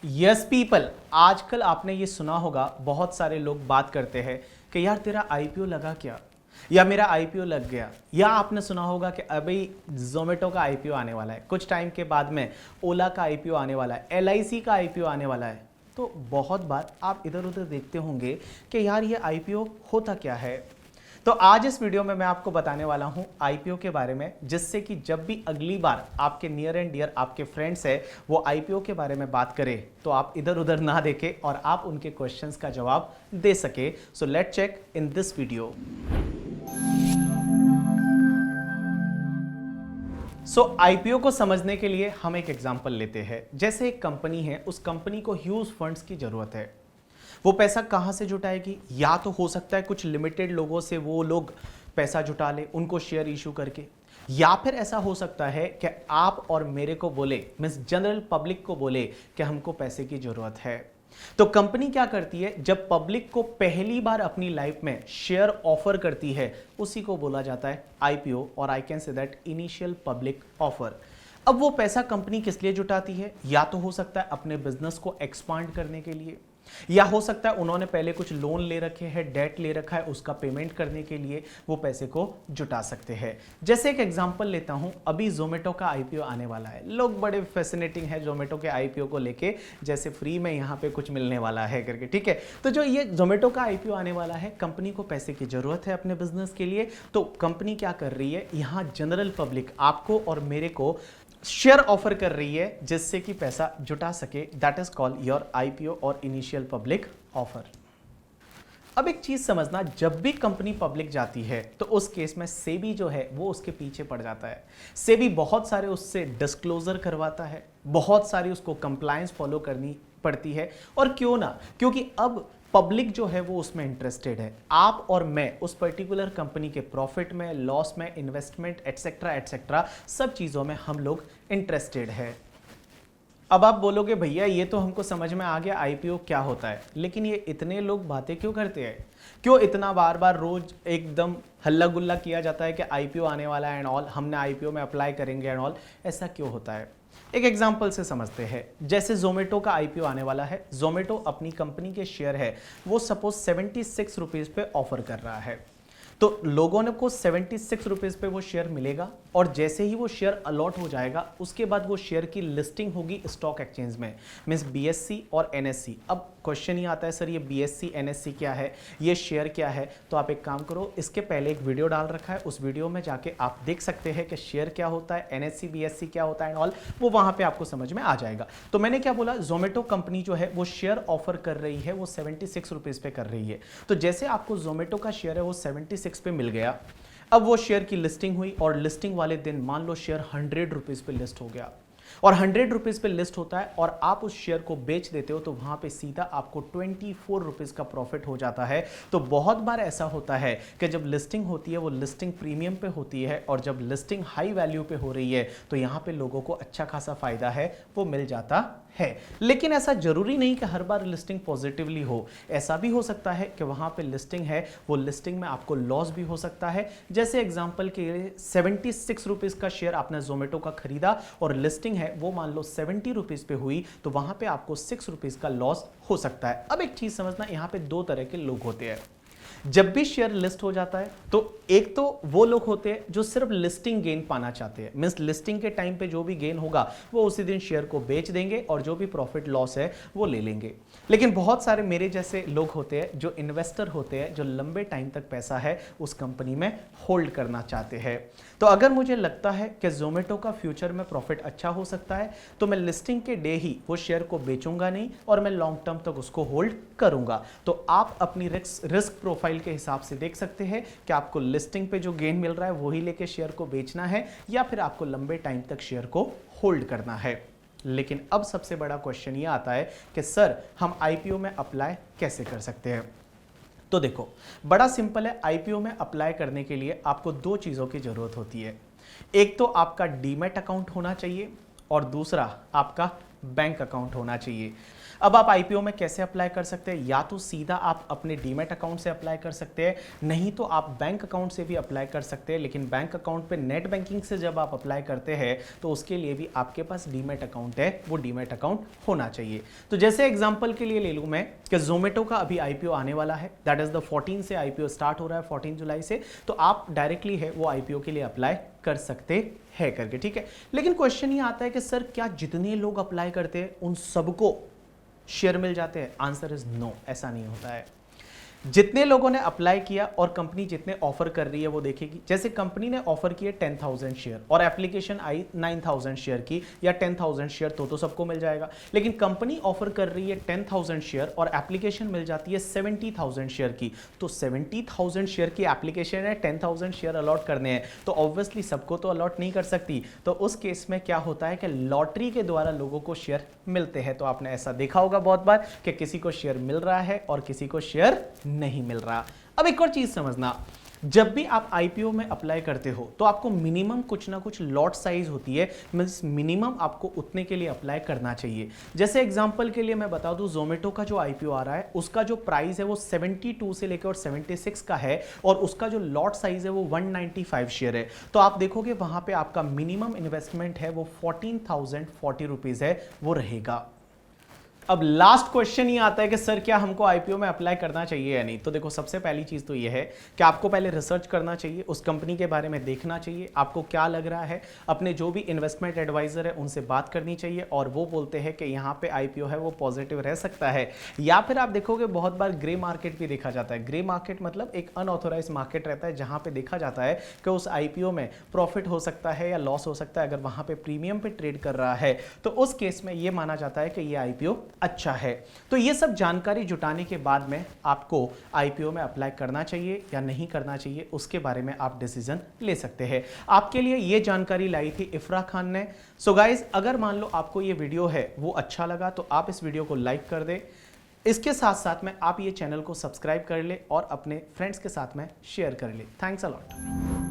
Yes people, आजकल आपने ये सुना होगा, बहुत सारे लोग बात करते हैं कि यार तेरा आईपीओ लगा क्या, या मेरा आईपीओ लग गया। या आपने सुना होगा कि अभी जोमेटो का आईपीओ आने वाला है, कुछ टाइम के बाद में ओला का आईपीओ आने वाला है, एलआईसी का आईपीओ आने वाला है। तो बहुत बार आप इधर उधर देखते होंगे कि यार ये आईपीओ होता क्या है। तो आज इस वीडियो में मैं आपको बताने वाला हूं आईपीओ के बारे में, जिससे कि जब भी अगली बार आपके नियर एंड डियर आपके फ्रेंड्स है वो आईपीओ के बारे में बात करें तो आप इधर उधर ना देखें और आप उनके क्वेश्चंस का जवाब दे सके। So let check in this video. IPO को समझने के लिए हम एक एग्जांपल लेते हैं। जैसे एक कंपनी है, उस कंपनी को ह्यूज फंड्स की जरूरत है। वो पैसा कहां से जुटाएगी? या तो हो सकता है कुछ लिमिटेड लोगों से वो लोग पैसा जुटा ले, उनको शेयर इशू करके, या फिर ऐसा हो सकता है कि आप और मेरे को बोले, मींस जनरल पब्लिक को बोले कि हमको पैसे की जरूरत है। तो कंपनी क्या करती है, जब पब्लिक को पहली बार अपनी लाइफ में शेयर ऑफर करती है, उसी को बोला जाता है आईपीओ, और I can say that initial public offer. अब वो पैसा कंपनी किस लिए जुटाती है? या तो हो सकता है अपने बिजनेस को एक्सपांड करने के लिए, या हो सकता है उन्होंने पहले कुछ लोन ले रखे हैं, डेट ले रखा है, उसका पेमेंट करने के लिए वो पैसे को जुटा सकते हैं। जैसे एक एग्जांपल लेता हूं, अभी जोमेटो का आईपीओ आने वाला है। लोग बड़े फैसिनेटिंग है जोमेटो के आईपीओ को लेके, जैसे फ्री में यहां पे कुछ मिलने वाला है करके, ठीक है। तो जो ये जोमेटो का आईपीओ आने वाला है, कंपनी को पैसे की जरूरत है अपने बिजनेस के लिए। तो कंपनी क्या कर रही है, यहां जनरल पब्लिक आपको और मेरे को शेयर ऑफर कर रही है, जिससे कि पैसा जुटा सके। That is called your IPO और इनिशियल पब्लिक ऑफर। अब एक चीज समझना, जब भी कंपनी पब्लिक जाती है तो उस केस में सेबी जो है वो उसके पीछे पड़ जाता है। सेबी बहुत सारे उससे डिस्क्लोजर करवाता है, बहुत सारी उसको कंप्लायंस फॉलो करनी पड़ती है। और क्यों ना, क्योंकि अब पब्लिक जो है वो उसमें इंटरेस्टेड है। आप और मैं उस पर्टिकुलर कंपनी के प्रॉफिट में, लॉस में, इन्वेस्टमेंट एटसेट्रा एटसेट्रा सब चीजों में हम लोग इंटरेस्टेड है। अब आप बोलोगे भैया ये तो हमको समझ में आ गया आईपीओ क्या होता है, लेकिन ये इतने लोग बातें क्यों करते हैं? क्यों इतना बार बार रोज एकदम हल्ला गुल्ला किया जाता है कि आईपीओ आने वाला है एंड ऑल, हमने आईपीओ में अप्लाई करेंगे एंड ऑल? ऐसा क्यों होता है? एक एग्जांपल से समझते हैं। जैसे जोमेटो का आईपीओ आने वाला है। जोमेटो अपनी कंपनी के शेयर है वो सपोज 76 रुपीज पे ऑफर कर रहा है। तो लोगों ने को 76 रुपीज पे वो शेयर मिलेगा, और जैसे ही वो शेयर अलॉट हो जाएगा उसके बाद वो शेयर की लिस्टिंग होगी स्टॉक एक्सचेंज में, मींस बीएससी और एनएससी। अब क्वेश्चन ही आता है सर ये बीएससी एनएससी क्या है, ये शेयर क्या है? तो आप एक काम करो, इसके पहले एक वीडियो डाल रखा है, उस वीडियो में जाके आप देख सकते हैं कि शेयर क्या होता है, एनएससी बीएससी क्या होता है एंड ऑल, वो वहां पे आपको समझ में आ जाएगा। तो मैंने क्या बोला, जोमेटो कंपनी जो है वो शेयर ऑफर कर रही है, वो 76 रुपीज पे कर रही है। तो जैसे आपको जोमेटो का शेयर है वो 76 पे मिल गया, अब वो शेयर की लिस्टिंग हुई, और लिस्टिंग वाले दिन मान लो शेयर 100 रुपीज पे लिस्ट हो गया, और 100 रुपीज पे लिस्ट होता है और आप उस शेयर को बेच देते हो, तो वहां पे सीधा आपको 24 रुपीज का प्रॉफिट हो जाता है। तो बहुत बार ऐसा होता है कि जब लिस्टिंग होती है वो लिस्टिंग प्रीमियम पे होती है, और जब लिस्टिंग हाई वैल्यू पे हो रही है तो यहां पे लोगों को अच्छा खासा फायदा है वो मिल जाता है। लेकिन ऐसा जरूरी नहीं कि हर बार लिस्टिंग पॉजिटिवली हो। ऐसा भी हो सकता है कि वहां पे लिस्टिंग है, वो लिस्टिंग में आपको लॉस भी हो सकता है। जैसे एग्जांपल के लिए 76 रुपीज का शेयर आपने जोमेटो का खरीदा और लिस्टिंग है वो मान लो 70 रुपीज पे हुई, तो वहां पे आपको 6 रुपीज का लॉस हो सकता है। अब एक चीज समझना, यहां पे दो तरह के लोग होते हैं। जब भी शेयर लिस्ट हो जाता है तो एक तो वो लोग होते हैं जो सिर्फ लिस्टिंग गेन पाना चाहते हैं, मींस लिस्टिंग के टाइम पे जो भी गेन होगा वो उसी दिन शेयर को बेच देंगे और जो भी प्रॉफिट लॉस है वो ले लेंगे। लेकिन बहुत सारे मेरे जैसे लोग होते हैं जो इन्वेस्टर होते हैं, जो लंबे टाइम तक पैसा है उस कंपनी में होल्ड करना चाहते हैं। तो अगर मुझे लगता है कि जोमेटो का फ्यूचर में प्रॉफिट अच्छा हो सकता है, तो मैं लिस्टिंग के डे ही वो शेयर को बेचूंगा नहीं और मैं लॉन्ग टर्म तक उसको होल्ड करूंगा। तो आप अपनी रिस्क प्रोफाइल के हिसाब से देख सकते हैं कि आपको लिस्टिंग पे जो गेन मिल रहा है वही लेके शेयर को बेचना है, या फिर आपको लंबे टाइम तक शेयर को होल्ड करना है। लेकिन अब सबसे बड़ा क्वेश्चन ये आता है कि सर हम आईपीओ में अप्लाई कैसे कर सकते हैं? तो देखो, बड़ा सिंपल है। आईपीओ में अप्लाई करने के लिए आपको दो चीजों की जरूरत होती है। एक तो आपका डीमैट अकाउंट होना चाहिए, और दूसरा आपका बैंक अकाउंट होना चाहिए। अब आप आईपीओ में कैसे अप्लाई कर सकते हैं? या तो सीधा आप अपने डीमैट अकाउंट से अप्लाई कर सकते हैं, नहीं तो आप बैंक अकाउंट से भी अप्लाई कर सकते हैं। लेकिन बैंक अकाउंट पे नेट बैंकिंग से जब आप अप्लाई करते हैं तो उसके लिए भी आपके पास डीमैट अकाउंट है, वो डीमैट अकाउंट होना चाहिए। तो जैसे एग्जांपल के लिए ले लूं मैं कि जोमेटो का अभी आईपीओ आने वाला है, दैट इज द 14 से आईपीओ स्टार्ट हो रहा है, 14 जुलाई से। तो आप डायरेक्टली है वो आईपीओ के लिए अप्लाई कर सकते हैं करके, ठीक है। लेकिन क्वेश्चन ये आता है कि सर क्या जितने लोग अप्लाई करते हैं उन सबको शेयर मिल जाते हैं? आंसर इज नो, ऐसा नहीं होता है। जितने लोगों ने अप्लाई किया और कंपनी जितने ऑफर कर रही है वो देखेगी। जैसे कंपनी ने ऑफर किए 10,000 शेयर और एप्लीकेशन आई 9,000 शेयर की या 10,000 शेयर, तो सबको मिल जाएगा। लेकिन कंपनी ऑफर कर रही है 10,000 शेयर और एप्लीकेशन मिल जाती है 70,000 शेयर की, तो 70,000 शेयर की एप्लीकेशन है, 10,000 शेयर अलॉट करने हैं, तो ऑब्वियसली सबको तो अलॉट नहीं कर सकती। तो उस केस में क्या होता है कि लॉटरी के द्वारा लोगों को शेयर मिलते हैं। तो आपने ऐसा देखा होगा बहुत बार कि किसी को शेयर मिल रहा है और किसी को शेयर नहीं मिल रहा। अब एक और चीज समझना, जब भी आप आईपीओ में अप्लाई करते हो तो आपको मिनिमम कुछ ना कुछ लॉट साइज होती है, मींस मिनिमम आपको उतने के लिए अप्लाई करना चाहिए। जैसे एग्जांपल के लिए मैं बता दूं, जोमेटो का जो आईपीओ आ रहा है उसका जो प्राइस है वो 72 से लेकर और 76 का है और उसका जो लॉट साइज है वो 195 शेयर है। तो आप देखोगे वहां पे आपका मिनिमम इन्वेस्टमेंट है वो 14,040 रुपीज है, वो रहेगा। अब लास्ट क्वेश्चन ये आता है कि सर क्या हमको आईपीओ में अप्लाई करना चाहिए या नहीं? तो देखो, सबसे पहली चीज तो ये है कि आपको पहले रिसर्च करना चाहिए, उस कंपनी के बारे में देखना चाहिए, आपको क्या लग रहा है। अपने जो भी इन्वेस्टमेंट एडवाइजर है उनसे बात करनी चाहिए और वो बोलते हैं कि यहाँ पे आईपीओ है वो पॉजिटिव रह सकता है। या फिर आप देखोगे बहुत बार ग्रे मार्केट भी देखा जाता है। ग्रे मार्केट मतलब एक अनऑथोराइज मार्केट रहता है जहाँ पे देखा जाता है कि उस आईपीओ में प्रॉफिट हो सकता है या लॉस हो सकता है। अगर वहाँ पे प्रीमियम पे ट्रेड कर रहा है तो उस केस में ये माना जाता है कि ये आईपीओ अच्छा है। तो ये सब जानकारी जुटाने के बाद में आपको आईपीओ में अप्लाई करना चाहिए या नहीं करना चाहिए, उसके बारे में आप डिसीजन ले सकते हैं। आपके लिए ये जानकारी लाई थी इफ्रा खान ने। सो गाइस, अगर मान लो आपको ये वीडियो है वो अच्छा लगा तो आप इस वीडियो को लाइक कर दें। इसके साथ साथ में आप ये चैनल को सब्सक्राइब कर ले और अपने फ्रेंड्स के साथ में शेयर कर ले। Thanks a lot.